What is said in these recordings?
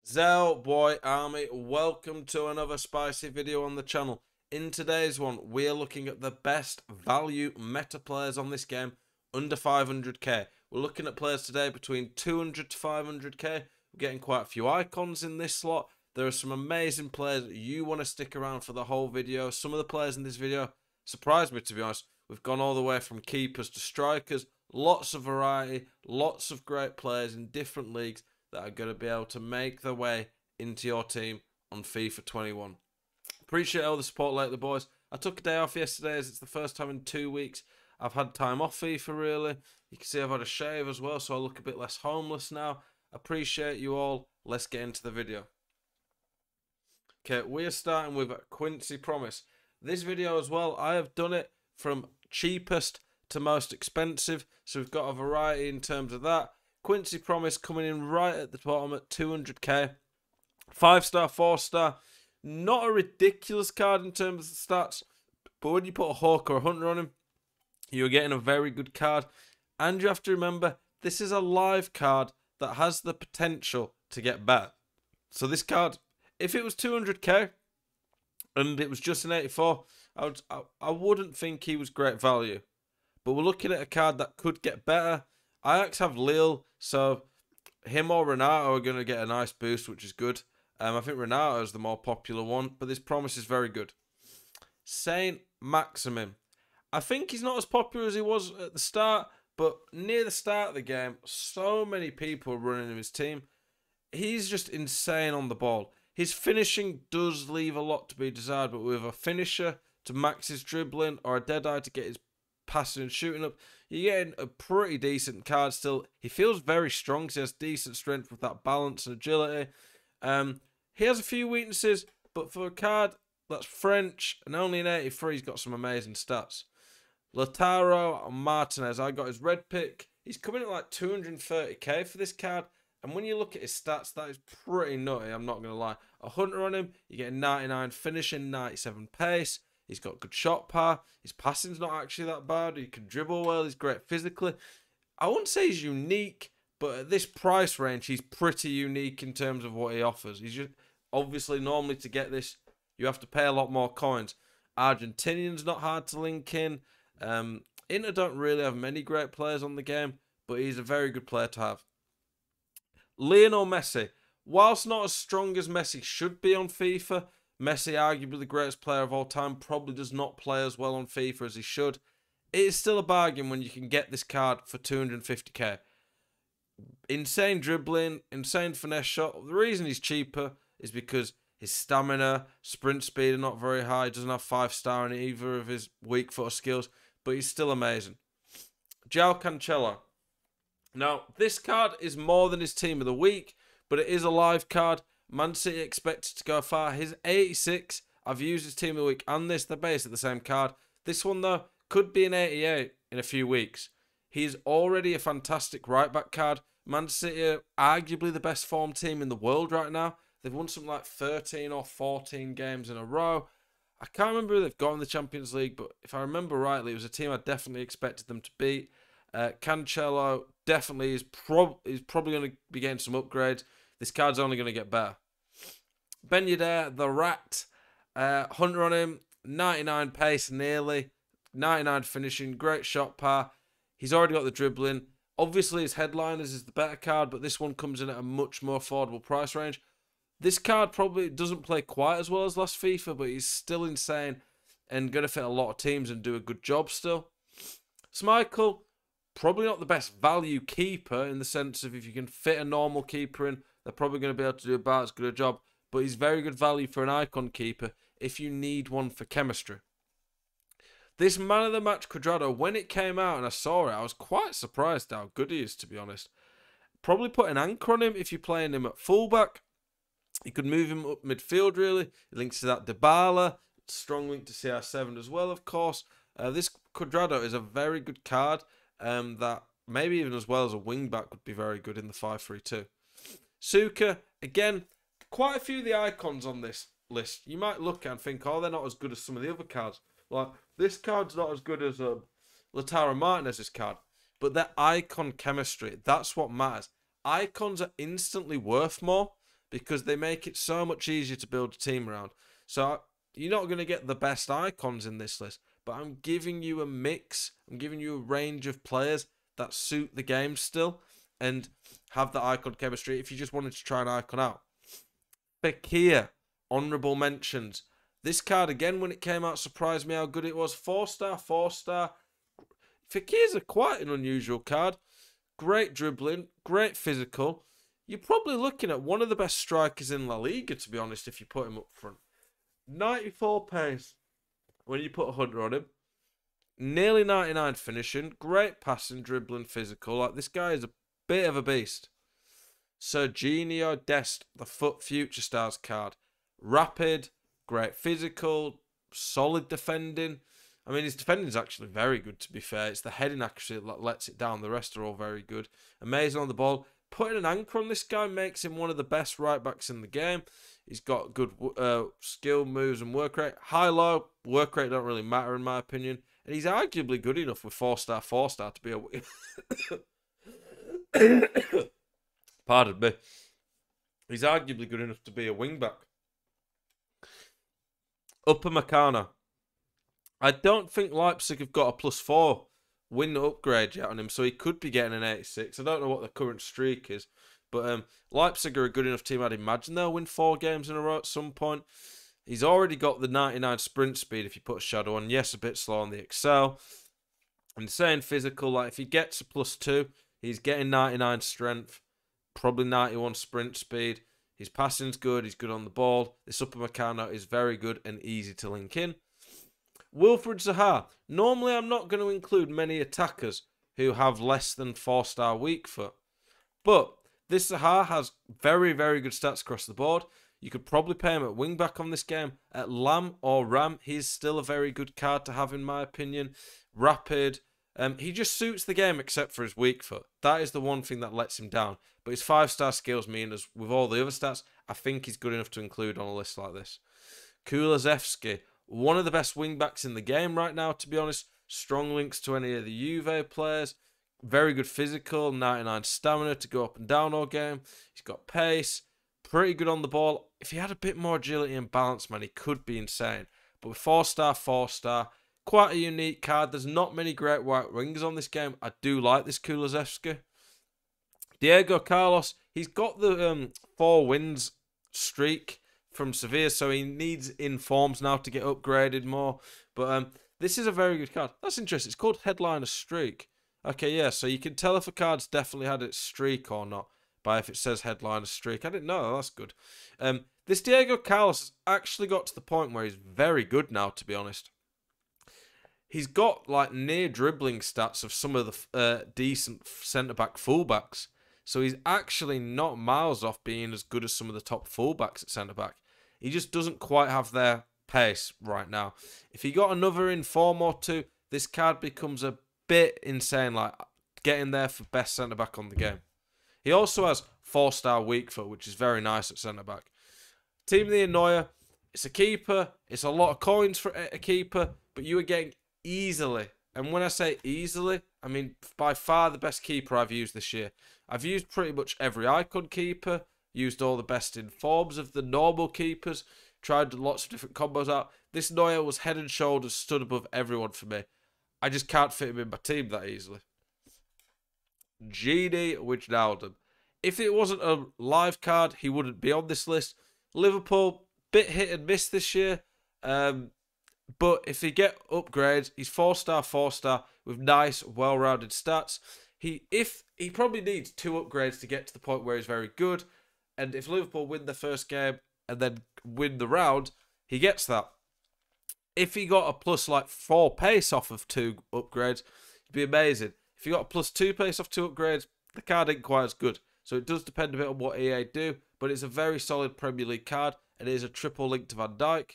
Zel Boy Army, welcome to another spicy video on the channel. In today's one, we're looking at the best value meta players on this game under 500k. We're looking at players today between 200 to 500k. We're getting quite a few icons in this slot. There are some amazing players that you want to stick around for the whole video. Some of the players in this video surprised me, to be honest. We've gone all the way from keepers to strikers. Lots of variety, lots of great players in different leagues that are going to be able to make their way into your team on FIFA 21. Appreciate all the support lately, boys. I took a day off yesterday as it's the first time in 2 weeks I've had time off FIFA, really. You can see I've had a shave as well, so I look a bit less homeless now. Appreciate you all. Let's get into the video. Okay, we are starting with Quincy Promise. This video as well, I have done it from cheapest to most expensive, so we've got a variety in terms of that. Quincy Promise coming in right at the bottom at 200k. 5-star, 4-star. Not a ridiculous card in terms of the stats, but when you put a hawk or a hunter on him, you're getting a very good card. And you have to remember, this is a live card that has the potential to get better. So this card, if it was 200k and it was just an 84, I wouldn't think he was great value. But we're looking at a card that could get better. Ajax have Lille, so him or Renato are going to get a nice boost, which is good. I think Renato is the more popular one, but this Promise is very good. Saint Maximin. I think he's not as popular as he was at the start, but near the start of the game, so many people are running in his team. He's just insane on the ball. His finishing does leave a lot to be desired, but with a finisher to max his dribbling or a dead eye to get his passing and shooting up, you're getting a pretty decent card still. He feels very strong, so he has decent strength with that balance and agility. He has a few weaknesses, but for a card that's French and only an 83, he's got some amazing stats. Lotaro Martinez, I got his red pick. He's coming at like 230k for this card, and when you look at his stats, that is pretty nutty, I'm not going to lie. A hunter on him, you get 99 finishing, 97 pace. He's got good shot power. His passing's not actually that bad. He can dribble well. He's great physically. I wouldn't say he's unique, but at this price range, he's pretty unique in terms of what he offers. He's just, obviously, normally to get this, you have to pay a lot more coins. Argentinian's not hard to link in. Inter don't really have many great players on the game, but he's a very good player to have. Leonor Messi. Whilst not as strong as Messi should be on FIFA, Messi, arguably the greatest player of all time, probably does not play as well on FIFA as he should. It is still a bargain when you can get this card for 250k. Insane dribbling, insane finesse shot. The reason he's cheaper is because his stamina, sprint speed are not very high. He doesn't have 5-star in either of his weak foot skills, but he's still amazing. João Cancelo. Now, this card is more than his team of the week, but it is a live card. Man City expected to go far. His 86, I've used his team of the week and this, they're based at the same card. This one, though, could be an 88 in a few weeks. He's already a fantastic right-back card. Man City are arguably the best formed team in the world right now. They've won something like 13 or 14 games in a row. I can't remember who they've got in the Champions League, but if I remember rightly, it was a team I definitely expected them to beat. Cancelo definitely is probably going to be getting some upgrades. This card's only going to get better. Ben Yedder, the Rat. Hunter on him. 99 pace nearly. 99 finishing. Great shot power. He's already got the dribbling. Obviously, his headliners is the better card, but this one comes in at a much more affordable price range. This card probably doesn't play quite as well as last FIFA, but he's still insane and going to fit a lot of teams and do a good job still. Schmeichel, probably not the best value keeper in the sense of if you can fit a normal keeper in, they're probably going to be able to do about as good a job. But he's very good value for an icon keeper if you need one for chemistry. This man of the match Quadrado, when it came out and I saw it, I was quite surprised how good he is, to be honest. Probably put an anchor on him if you're playing him at fullback. You could move him up midfield, really. It links to that Dybala. Strong link to CR7 as well, of course. This Quadrado is a very good card that maybe even as well as a wing-back would be very good in the 5-3-2. Suka, again, quite a few of the icons on this list. You might look and think, oh, they're not as good as some of the other cards. Like, this card's not as good as Lotaro Martinez's card. But their icon chemistry, that's what matters. Icons are instantly worth more. because they make it so much easier to build a team around. So you're not going to get the best icons in this list, but I'm giving you a mix. I'm giving you a range of players that suit the game still and have the icon chemistry if you just wanted to try an icon out. Fekir, honourable mentions. This card, again, when it came out, surprised me how good it was. 4-star, 4-star. Fekir's quite an unusual card. Great dribbling, great physical. You're probably looking at one of the best strikers in La Liga, to be honest, if you put him up front. 94 pace when you put 100 on him. Nearly 99 finishing. Great passing, dribbling, physical. Like, this guy is a bit of a beast. Serginho Dest, the FUT Future Stars card. Rapid, great physical, solid defending. I mean, his defending is actually very good, to be fair. It's the heading actually that lets it down. The rest are all very good. Amazing on the ball. Putting an anchor on this guy makes him one of the best right-backs in the game. He's got good skill, moves, and work rate. High-low, work rate don't really matter in my opinion. And he's arguably good enough with 4-star, 4-star to be a... Pardon me. He's arguably good enough to be a wing-back. Upper Meccano. I don't think Leipzig have got a +4 win upgrade yet on him, so he could be getting an 86. I don't know what the current streak is, but Leipzig are a good enough team. I'd imagine they'll win 4 games in a row at some point. He's already got the 99 sprint speed if you put a shadow on. Yes, a bit slow on the Excel. Insane physical. Like, if he gets a +2, he's getting 99 strength, probably 91 sprint speed. His passing's good. He's good on the ball. This Upper Meccano is very good and easy to link in. Wilfred Zaha. Normally, I'm not going to include many attackers who have less than 4-star weak foot. But this Zaha has very, very good stats across the board. You could probably pay him at wing-back on this game. At Lam or Ram, he's still a very good card to have in my opinion. Rapid. He just suits the game except for his weak foot. That is the one thing that lets him down. But his 5-star skills mean, as with all the other stats, I think he's good enough to include on a list like this. Kulaszewski. One of the best wing-backs in the game right now, to be honest. Strong links to any of the Juve players. Very good physical, 99 stamina to go up and down all game. He's got pace. Pretty good on the ball. If he had a bit more agility and balance, man, he could be insane. But with 4-star, 4-star, quite a unique card. There's not many great white wingers on this game. I do like this Kulaszewski. Diego Kalos, he's got the 4 wins streak from Sevilla, so he needs informs now to get upgraded more. But this is a very good card. That's interesting. It's called Headliner Streak. Okay, yeah, so you can tell if a card's definitely had its streak or not by if it says Headliner Streak. I didn't know. That's good. This Diego Carlos has actually got to the point where he's very good now, to be honest. He's got like near dribbling stats of some of the decent centre-back fullbacks. So he's actually not miles off being as good as some of the top fullbacks at centre-back. He just doesn't quite have their pace right now. If he got another inform or 2, this card becomes a bit insane, like getting there for best centre-back on the game. He also has 4-star weak foot, which is very nice at centre-back. Team of the Neuer, it's a keeper. It's a lot of coins for a keeper, but you are getting easily, and when I say easily, I mean by far the best keeper I've used this year. I've used pretty much every icon keeper, used all the best informs of the normal keepers, tried lots of different combos out. This Neuer was head and shoulders stood above everyone for me. I just can't fit him in my team that easily. Gini Wijnaldum. If it wasn't a live card, he wouldn't be on this list. Liverpool, bit hit and miss this year. But if he get upgrades, he's 4-star, 4-star with nice, well-rounded stats. He probably needs 2 upgrades to get to the point where he's very good. And if Liverpool win the first game and then win the round, he gets that. If he got a plus like 4 pace off of 2 upgrades, it'd be amazing. If he got a plus 2 pace off 2 upgrades, the card ain't quite as good. So it does depend a bit on what EA do, but it's a very solid Premier League card, and it is a triple link to Van Dijk.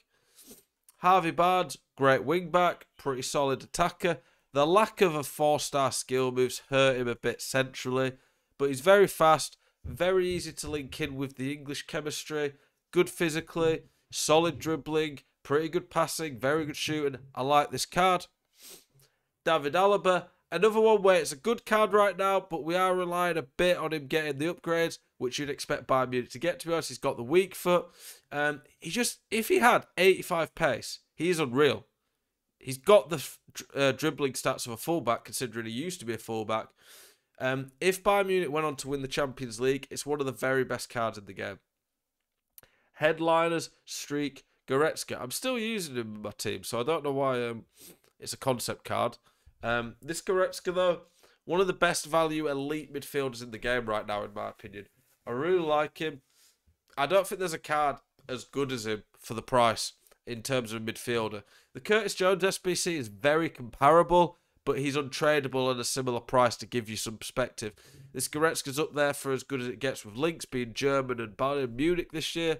Harvey Barnes, great wing back, pretty solid attacker. The lack of a 4-star skill moves hurt him a bit centrally, but he's very fast, very easy to link in with the English chemistry, good physically, solid dribbling, pretty good passing, very good shooting. I like this card. David Alaba, another one where it's a good card right now, but we are relying a bit on him getting the upgrades, which you'd expect Bayern Munich to get, to be honest. He's got the weak foot. If he had 85 pace, he is unreal. He's got the dribbling stats of a fullback, considering he used to be a fullback. If Bayern Munich went on to win the Champions League, it's one of the very best cards in the game. Headliners, streak, Goretzka. I'm still using him in my team, so I don't know why it's a concept card. This Goretzka, though, one of the best value elite midfielders in the game right now, in my opinion. I really like him. I don't think there's a card as good as him for the price in terms of a midfielder. The Curtis Jones SBC is very comparable, but he's untradeable at a similar price to give you some perspective. This Goretzka's up there for as good as it gets with links being German and Bayern Munich this year.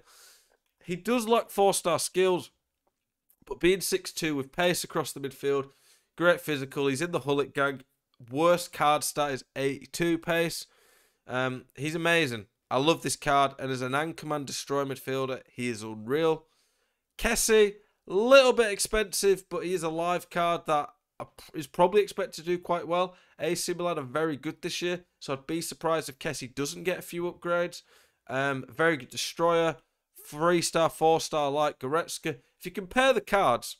He does lack 4-star skills, but being 6'2" with pace across the midfield, great physical. He's in the Hullet gang. Worst card stat is 82 pace. He's amazing. I love this card, and as an Anchorman destroy midfielder, he is unreal. Kessie, a little bit expensive, but he is a live card that is probably expected to do quite well. AC Milan are very good this year, so I'd be surprised if Kessie doesn't get a few upgrades. Very good destroyer. 3-star, 4-star like Goretzka. If you compare the cards,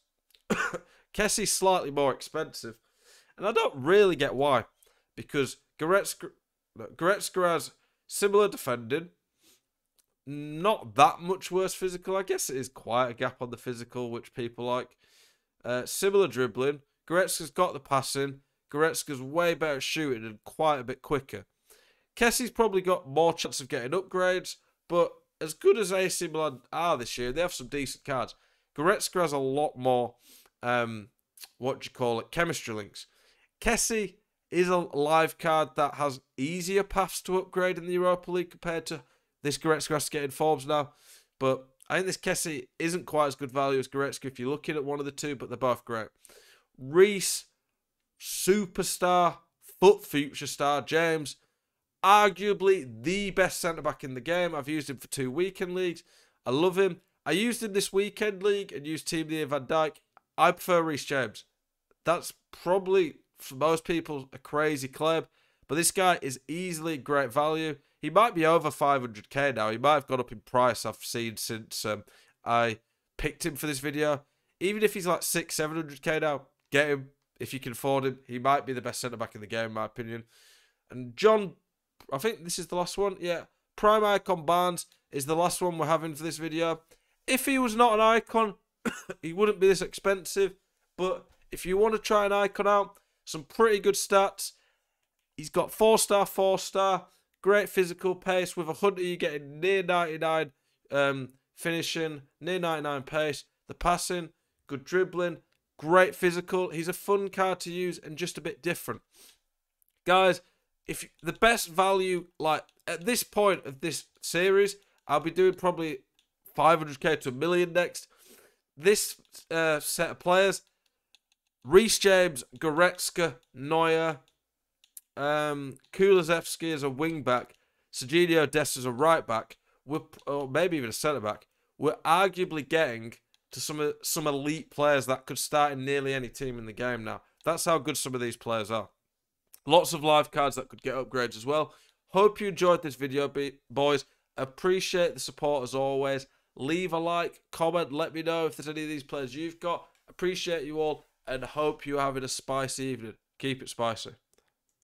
Kessie's slightly more expensive. And I don't really get why. Because Goretzka has similar defending. Not that much worse physical. I guess it is quite a gap on the physical, which people like. Similar dribbling. Goretzka's got the passing. Goretzka's way better at shooting and quite a bit quicker. Kessie's probably got more chance of getting upgrades, but as good as AC Milan are this year, they have some decent cards. Goretzka has a lot more, chemistry links. Kessie is a live card that has easier paths to upgrade in the Europa League compared to this Goretzka has to get in forms now. But I think this Kessie isn't quite as good value as Goretzka if you're looking at one of the two, but they're both great. Reece, superstar, foot future star, James, arguably the best centre-back in the game. I've used him for 2 weekend leagues. I love him. I used him this weekend league and used Team Near Van Dijk. I prefer Reece James. That's probably, for most people, a crazy claim. But this guy is easily great value. He might be over 500k now. He might have gone up in price, I've seen since I picked him for this video. Even if he's like 600-700k now, get him if you can afford him. He might be the best centre-back in the game, in my opinion. And John, I think this is the last one. Yeah, Prime Icon Barnes is the last one we're having for this video. If he was not an icon, he wouldn't be this expensive. But if you want to try an icon out, some pretty good stats. He's got 4-star, 4-star, great physical pace. With a Hunter, you're getting near 99 finishing, near 99 pace. The passing, good dribbling, great physical. He's a fun card to use and just a bit different. Guys, if the best value, like at this point of this series, I'll be doing probably 500k to 1 million next. This set of players, Reece James, Goretzka, Neuer, Kulaszewski as a wing back, Serginho Dest as a right back, or maybe even a centre back. We're arguably getting to some elite players that could start in nearly any team in the game now. That's how good some of these players are. Lots of live cards that could get upgrades as well. Hope you enjoyed this video, boys. Appreciate the support as always. Leave a like, comment, let me know if there's any of these players you've got. Appreciate you all and hope you're having a spicy evening. Keep it spicy.